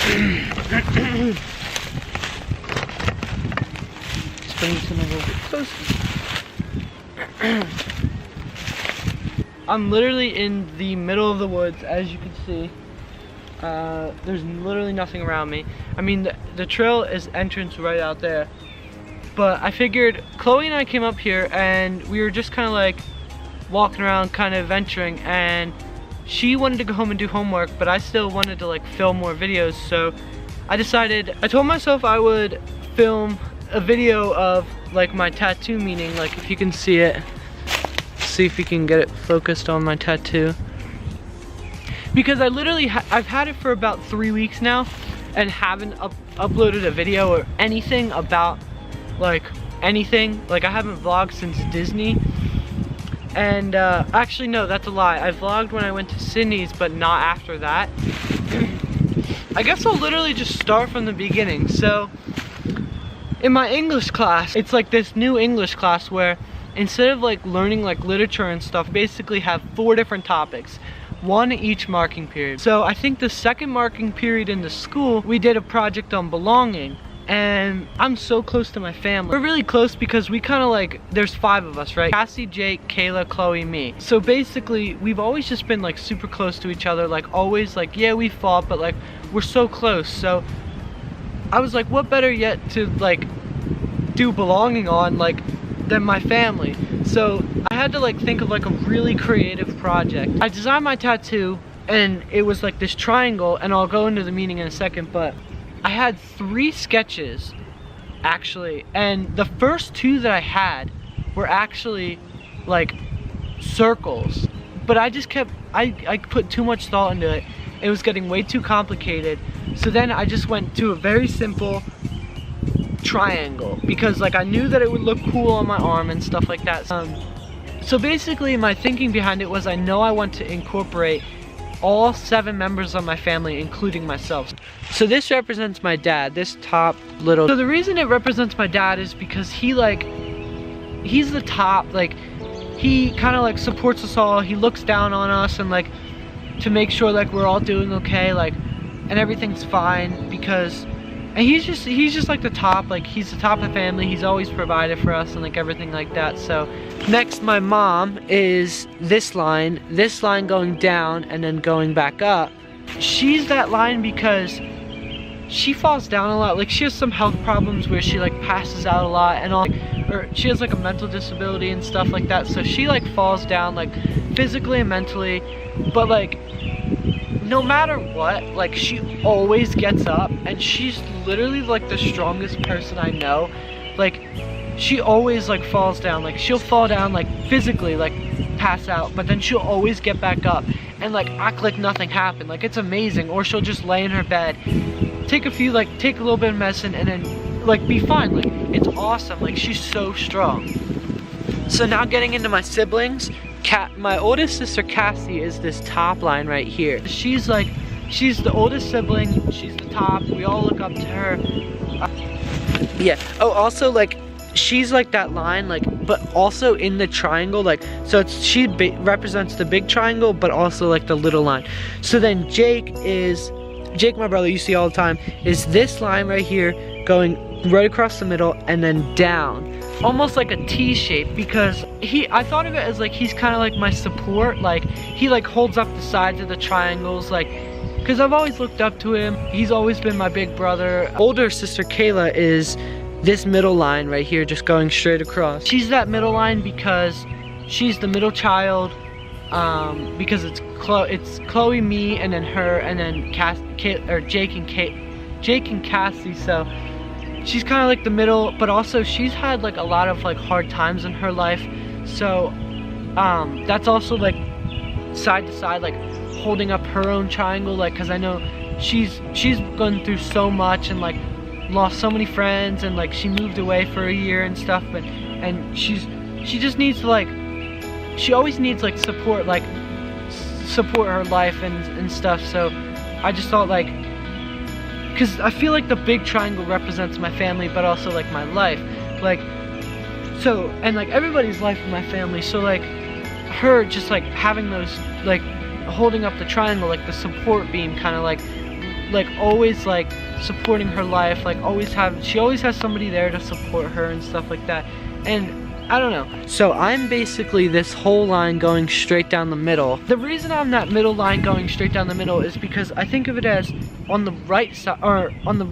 Just bring this in a little bit closer. I'm literally in the middle of the woods, as you can see. There's literally nothing around me. I mean, the trail is entrance right out there. But I figured, Chloe and I came up here and we were just kind of like walking around, kind of venturing, and she wanted to go home and do homework, but I still wanted to like film more videos. So I told myself I would film a video of like my tattoo, meaning like if you can see it, see if you can get it focused on my tattoo. Because I literally, I've had it for about 3 weeks now and haven't uploaded a video or anything about like anything. Like I haven't vlogged since Disney. And actually no, that's a lie. I vlogged when I went to Sydney's, but not after that. I guess I'll literally just start from the beginning. So in my English class, it's like this new English class where instead of like learning like literature and stuff, basically have 4 different topics, 1 each marking period. So I think the second marking period in the school, we did a project on belonging. And I'm so close to my family. We're really close because we kind of like, there's 5 of us, right? Cassie, Jake, Kayla, Chloe, me. So basically, we've always just been like super close to each other. Like always, like, yeah, we fought, but like, we're so close. So I was like, what better yet to like do belonging on like than my family? So I had to like think of like a really creative project. I designed my tattoo and it was like this triangle, and I'll go into the meaning in a second, but I had 3 sketches actually, and the first 2 that I had were actually like circles, but I just kept, I put too much thought into it. It was getting way too complicated. So then I just went to a very simple triangle because like I knew that it would look cool on my arm and stuff like that. So basically my thinking behind it was, I know I want to incorporate all 7 members of my family, including myself. So this represents my dad, this top little. So the reason it represents my dad is because he's the top, like he kind of like supports us all. He looks down on us and like to make sure like we're all doing okay, like, and everything's fine, because, and he's just like the top, like he's the top of the family. He's always provided for us and like everything like that. So next, my mom is this line going down and then going back up. She's that line because she falls down a lot. Like she has some health problems where she like passes out a lot and all, or she has like a mental disability and stuff like that. So she like falls down like physically and mentally, but like no matter what, like she always gets up, and she's literally like the strongest person I know. Like she always like falls down, like she'll fall down like physically, like pass out, but then she'll always get back up and like act like nothing happened. Like it's amazing. Or she'll just lay in her bed, take a little bit of medicine, and then like be fine. Like it's awesome. Like she's so strong. So now getting into my siblings, my oldest sister Cassie is this top line right here. She's the oldest sibling, she's the top, we all look up to her. Yeah, oh also like she's like that line, like, but also in the triangle, like, so she represents the big triangle, but also like the little line. So then Jake, my brother, you see all the time, is this line right here going right across the middle and then down. Almost like a T shape, because I thought of it as like he's kind of like my support. Like he like holds up the sides of the triangles, like, because I've always looked up to him. He's always been my big brother. Older sister Kayla is this middle line right here, just going straight across. She's that middle line because she's the middle child, because it's Chloe, me, and then her, and then Jake and Cassie. So she's kind of like the middle, but also she's had like a lot of like hard times in her life. So that's also like side to side, like holding up her own triangle, like, because I know she's gone through so much and like lost so many friends, and like she moved away for a year and stuff, and she just needs to like, she always needs like support her life and stuff. So I just thought like, because I feel like the big triangle represents my family, but also like my life, like, so, and like everybody's life in my family. So like her just like having those, like holding up the triangle, like the support beam, kind of like like always like supporting her life, like she always has somebody there to support her and stuff like that. And I don't know. So I'm basically this whole line going straight down the middle. The reason I'm that middle line going straight down the middle is because I think of it as on the right side, or on the,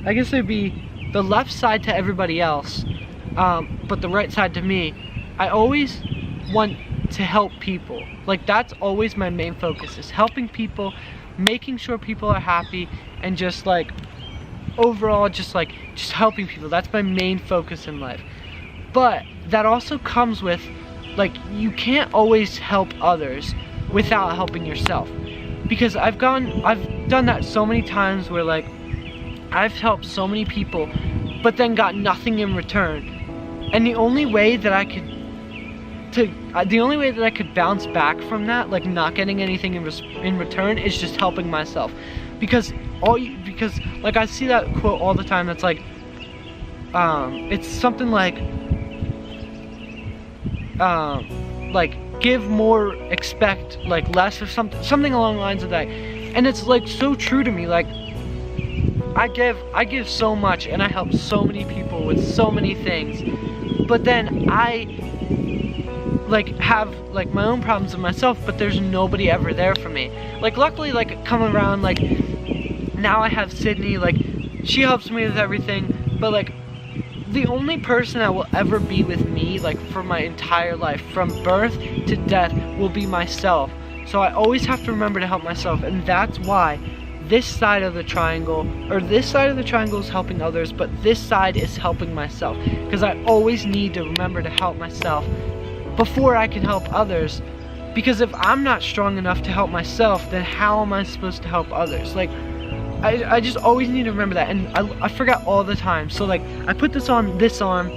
I guess it'd be the left side to everybody else, but the right side to me. I always want to help people. Like, that's always my main focus, is helping people, making sure people are happy, and just like overall just helping people. That's my main focus in life. But that also comes with, like, you can't always help others without helping yourself. Because I've done that so many times where, like, I've helped so many people, but then got nothing in return. And the only way that I could bounce back from that, like not getting anything in return, is just helping myself. Because like I see that quote all the time that's like, it's something like give more, expect like less, or something along the lines of that. And it's like so true to me. Like, I give so much, and I help so many people with so many things, but then I like have like my own problems with myself, but there's nobody ever there for me. Like, luckily, like, come around, like, now I have Sydney, like, she helps me with everything, but like the only person that will ever be with me, like, for my entire life, from birth to death, will be myself. So I always have to remember to help myself, and that's why this side of the triangle, or this side of the triangle, is helping others, but this side is helping myself, because I always need to remember to help myself before I can help others. Because if I'm not strong enough to help myself, then how am I supposed to help others? Like, I just always need to remember that, and I forget all the time. So like, I put this on this arm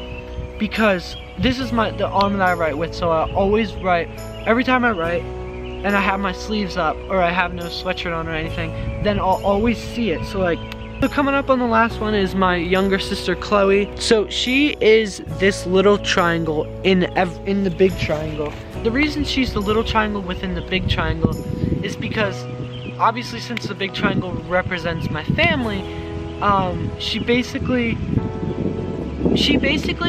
because this is the arm that I write with, so I always write, every time I write, and I have my sleeves up, or I have no sweatshirt on or anything, then I'll always see it. So like, so coming up on the last one is my younger sister, Chloe. So she is this little triangle in the big triangle. The reason she's the little triangle within the big triangle is because, obviously, since the big triangle represents my family, she basically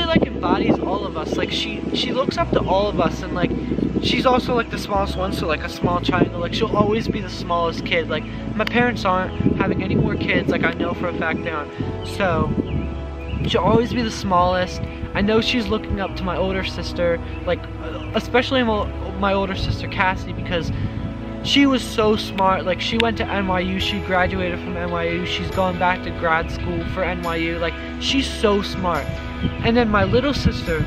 like embodies all of us. Like, she looks up to all of us, and like, she's also like the smallest one, so like a small triangle. Like, she'll always be the smallest kid. Like, my parents aren't having any more kids, like, I know for a fact they aren't. So she'll always be the smallest. I know she's looking up to my older sister, like, especially my older sister Cassie, because she was so smart. Like, she went to NYU, she graduated from NYU, she's going back to grad school for NYU. Like, she's so smart. And then my little sister,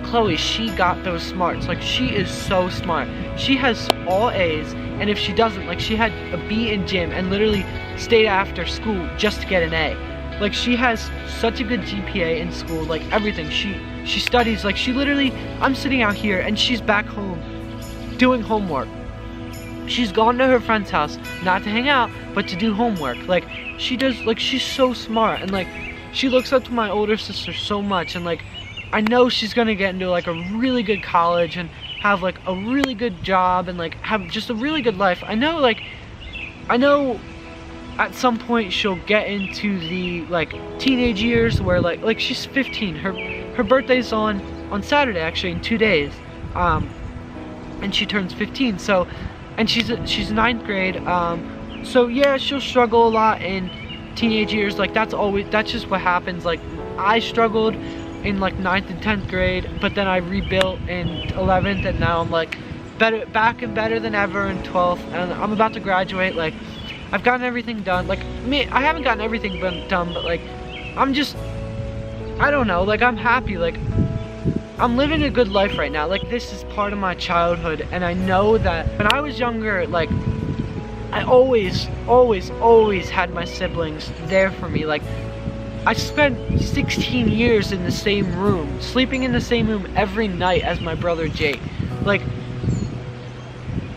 Chloe, she got those smarts. Like, she is so smart. She has all A's, and if she doesn't, like, she had a B in gym and literally stayed after school just to get an A. Like, she has such a good GPA in school, like, everything. She studies, like, she literally, I'm sitting out here and she's back home doing homework. She's gone to her friend's house, not to hang out, but to do homework. Like, she does, like, she's so smart, and like, she looks up to my older sister so much, and like, I know she's gonna get into like a really good college and have like a really good job and like have just a really good life. I know at some point she'll get into the like teenage years where like she's 15. Her birthday's on Saturday, actually, in 2 days. And she turns 15. So, and she's 9th grade. So yeah, she'll struggle a lot in teenage years. Like, that's just what happens. Like, I struggled in like 9th and 10th grade, but then I rebuilt in 11th, and now I'm like back and better than ever in 12th, and I'm about to graduate. Like, I've gotten everything done. Like, I haven't gotten everything done, but like, I don't know, like, I'm happy. Like, I'm living a good life right now. Like, this is part of my childhood, and I know that when I was younger, like, I always had my siblings there for me. Like, I spent 16 years in the same room, sleeping in the same room every night as my brother Jake. Like,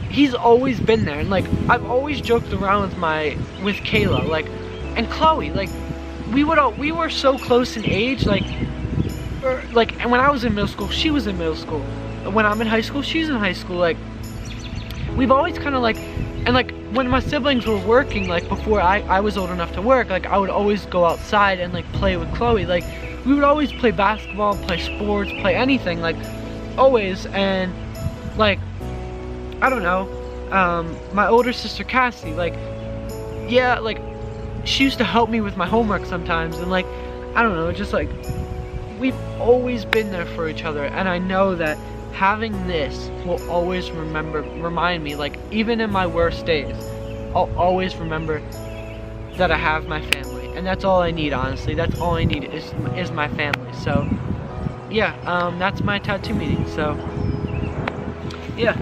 he's always been there, and like, I've always joked around with Kayla, like, and Chloe. Like, we were so close in age, like, and when I was in middle school, she was in middle school. When I'm in high school, she's in high school. Like, we've always kind of like, and like, when my siblings were working, like before I was old enough to work, like I would always go outside and like play with Chloe. Like we would always play basketball, play sports, play anything, like always. And like, I don't know, my older sister Cassie, like, yeah, like she used to help me with my homework sometimes, and like, I don't know, just like, we've always been there for each other. And I know that having this will always remind me, like even in my worst days, I'll always remember that I have my family, and that's all I need. Honestly, that's all I need is my family. So yeah, that's my tattoo meeting. So yeah.